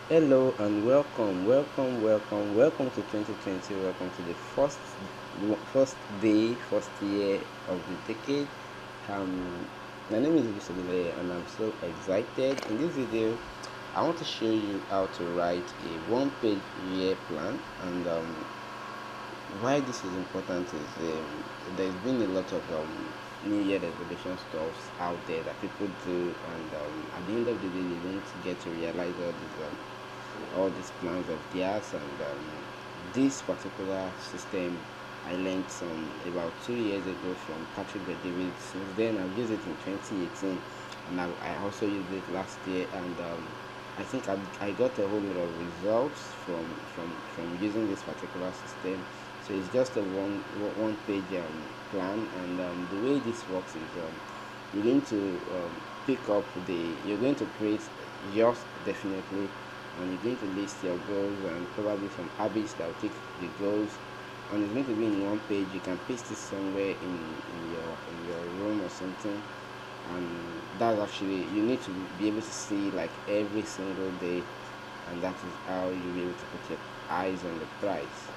Hello and welcome to 2020. Welcome to the first day, first year of the decade. Um, my name is Yusuf and I'm so excited. In this video, I want to show you how to write a one-page year plan. And why this is important is there's been a lot of New Year resolution stuff out there that people do, and at the end of the day, they don't get to realize all these plans of theirs. And this particular system I learned some about 2 years ago from Patrick David. Since then, I've used it in 2018, and I also used it last year. And I think I got a whole lot of results from using this particular system. So it's just a one page plan, and the way this works is you're going to you're going to create yours definitely, and you're going to list your goals and probably some habits that will take the goals, and it's going to be in one page. You can paste it somewhere in your room or something, and that's actually you need to be able to see like every single day, and that is how you'll be able to put your eyes on the prize.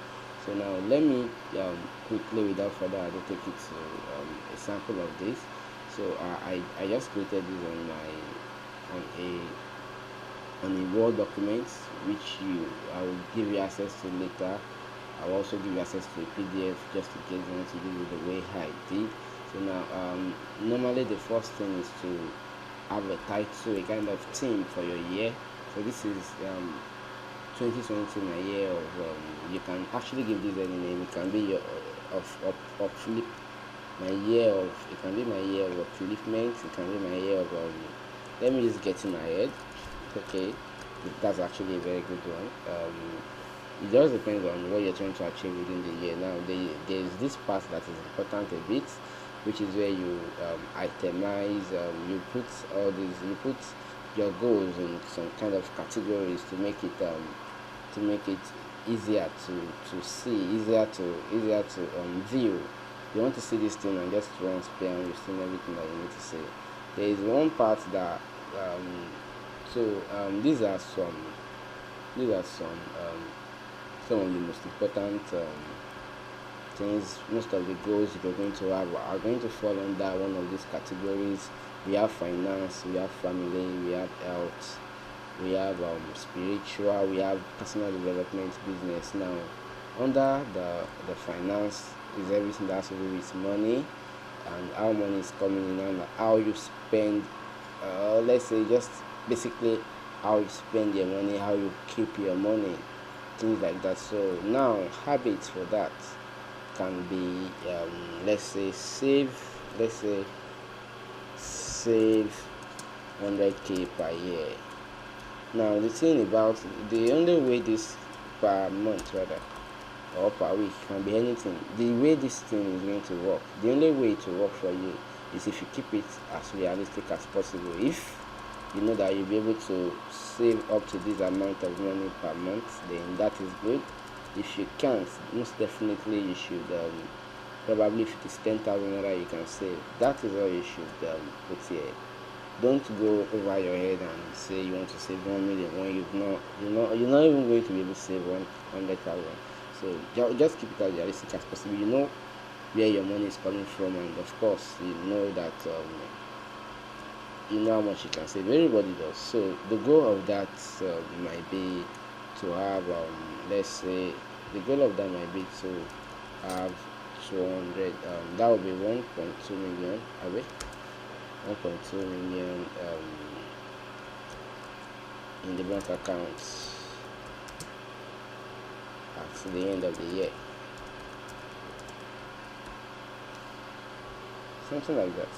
So now let me quickly, without further ado, take you to a sample of this. So I just created this on a on a Word document, which I will give you access to later. I will also give you access to a PDF just in case you want to do it the way I did. So now, normally the first thing is to have a title, a kind of theme for your year. So this is 2020, my year of. You can actually give this any name. It can be your of flip. My year of. It can be my year of upliftment. It can be my year of. Let me just get in ahead. Okay, that's actually a very good one. It just depends on what you're trying to achieve within the year. Now, there's this part that is important a bit, which is where you itemize. You put your goals in some kind of categories to make it easier to see, easier to view. You want to see this thing and just run spare and you've seen everything that you need to see. There is one part that these are some of the most important things. Most of the goals you're going to have are going to fall under one of these categories. We have finance, we have family, we have health, we have spiritual, we have personal development, business. Now, under the finance is everything that has to do with money and how money is coming in and how you spend. Let's say just basically how you spend your money, how you keep your money, things like that. So now habits for that can be let's say save 100k per year. Now the thing about the only way this per month rather or per week can be anything. The way this thing is going to work, the only way to work for you is if you keep it as realistic as possible. If you know that you'll be able to save up to this amount of money per month, then that is good. If you can't, most definitely you should probably if it is 10,000 naira you can save. That is all you should put here. Don't go over your head and say you want to save 1 million when you're not even going to be able to save 100,000. So just keep it as realistic as possible. You know where your money is coming from, and of course you know that you know how much you can save. Everybody does. So the goal of that might be to have let's say the goal of that might be to have 200. That would be 1.2 million. 1.2 million in the bank account at the end of the year, something like that,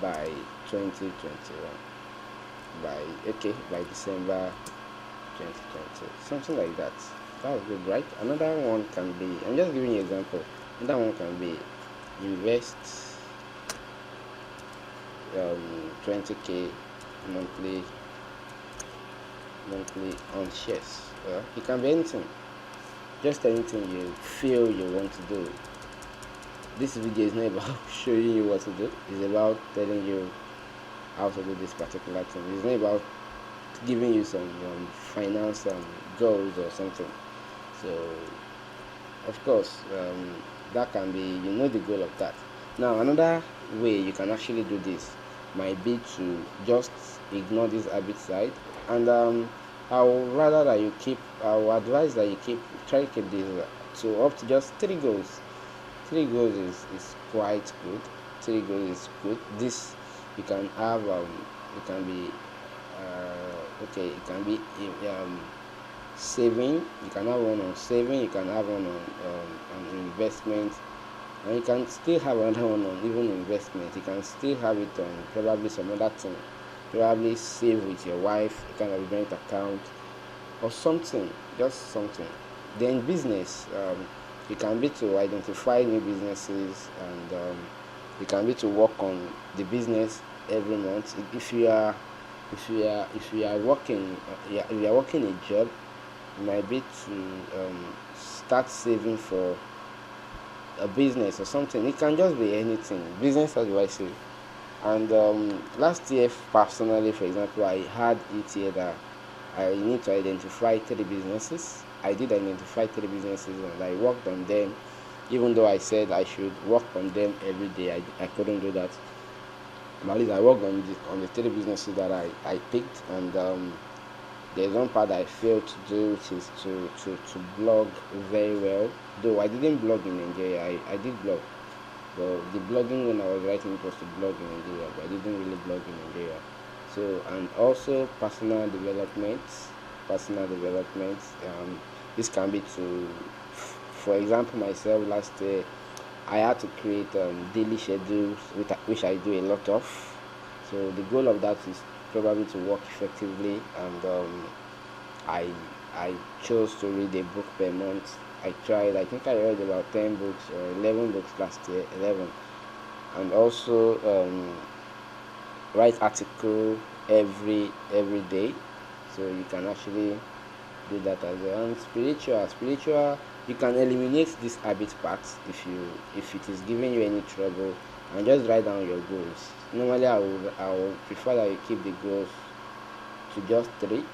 by 2021, by December 2020, something like that. That was good, right? Another one can be, I'm just giving you an example. Another one can be invest 20k monthly on shares. It can be anything, just anything you feel you want to do. This video is not about showing you what to do, it's about telling you how to do this particular thing. It's not about giving you some finance goals or something. So of course, that can be, the goal of that. Now another way you can actually do this might be to just ignore this habit side, and I would rather that I would advise that you try to keep this to up to just 3 goals. 3 goals is quite good. 3 goals is good. This you can have it can be okay, it can be saving. You can have one on saving, you can have one on investment, and you can still have another one on even investment. You can still have it on probably some other thing, probably save with your wife, a kind of joint account or something, just something. Then business, it can be to identify new businesses, and it can be to work on the business every month. If you are working, if you are working a job, it might be to start saving for a business or something. It can just be anything. Business, as I say. And last year, personally, for example, I had it here that I need to identify 30 businesses. I did identify 30 businesses, and I worked on them. Even though I said I should work on them every day, I couldn't do that. But at least I worked on the 30 businesses that I picked, and there's one part I failed to do, which is to blog very well. Though I didn't blog in Nigeria, I did blog. But the blogging when I was writing it was to blog in Nigeria, but I didn't really blog in Nigeria. So, and also personal development. Personal development. This can be to, for example, myself last year, I had to create daily schedules, which I do a lot of. So the goal of that is probably to work effectively, and I I chose to read a book per month. I tried. I think I read about 10 books or 11 books last year. 11, and also write article every day. So you can actually do that as well. And spiritual, you can eliminate this habit part if it is giving you any trouble, and just write down your goals. Normally, I would prefer that you keep the goals to just 3,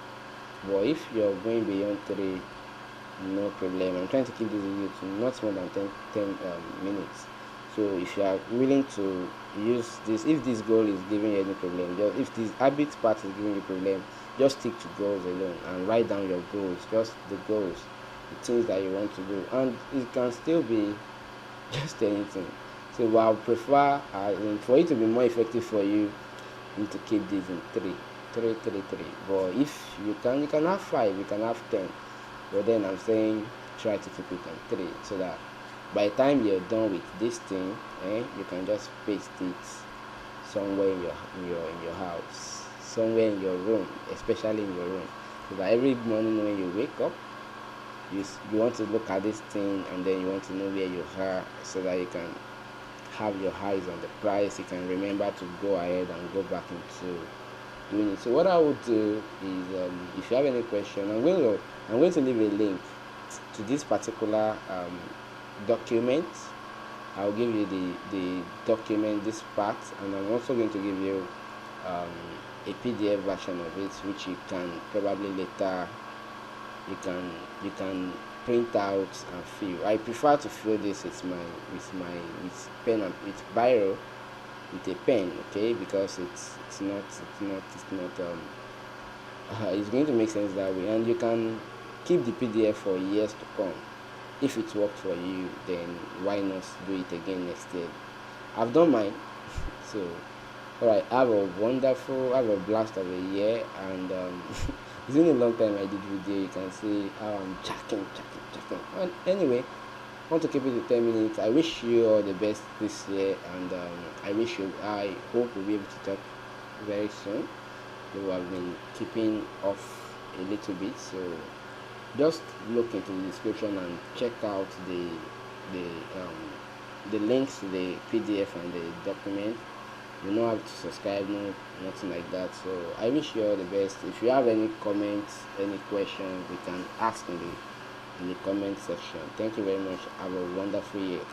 but if you're going beyond 3, no problem. I'm trying to keep this video to not more than 10 minutes. So if you are willing to use this, if this goal is giving you any problem, just if this habit part is giving you problem, just stick to goals alone and write down your goals, just the goals, the things that you want to do, and it can still be just anything. So what I would prefer, for it to be more effective for you, you need to keep this in 3. But if you can have 5, you can have 10. But then I'm saying try to keep it on 3, so that by the time you're done with this thing, you can just paste it somewhere in your house, somewhere in your room, especially in your room, so that every morning when you wake up, you want to look at this thing, and then you want to know where you are, so that you can have your eyes on the price. You can remember to go ahead and go back into doing it. So what I would do is, if you have any question, I'm going to leave a link to this particular document. I'll give you the document, this part, and I'm also going to give you a PDF version of it, which you can probably later you can print out and fill. I prefer to fill this with pen and with biro, with a pen, okay, because it's not it's going to make sense that way, and you can keep the PDF for years to come. If it worked for you, then why not do it again next year? I've done mine. So alright, have a blast of a year, and it's been a long time I did video. You can see how I'm checking. And anyway, I want to keep it to 10 minutes. I wish you all the best this year, and I hope we'll be able to talk very soon. We have been keeping off a little bit, so just look into the description and check out the links to the PDF and the document. You don't have to subscribe, no, nothing like that. So I wish you all the best. If you have any comments, any questions, you can ask in the comment section. Thank you very much. Have a wonderful year.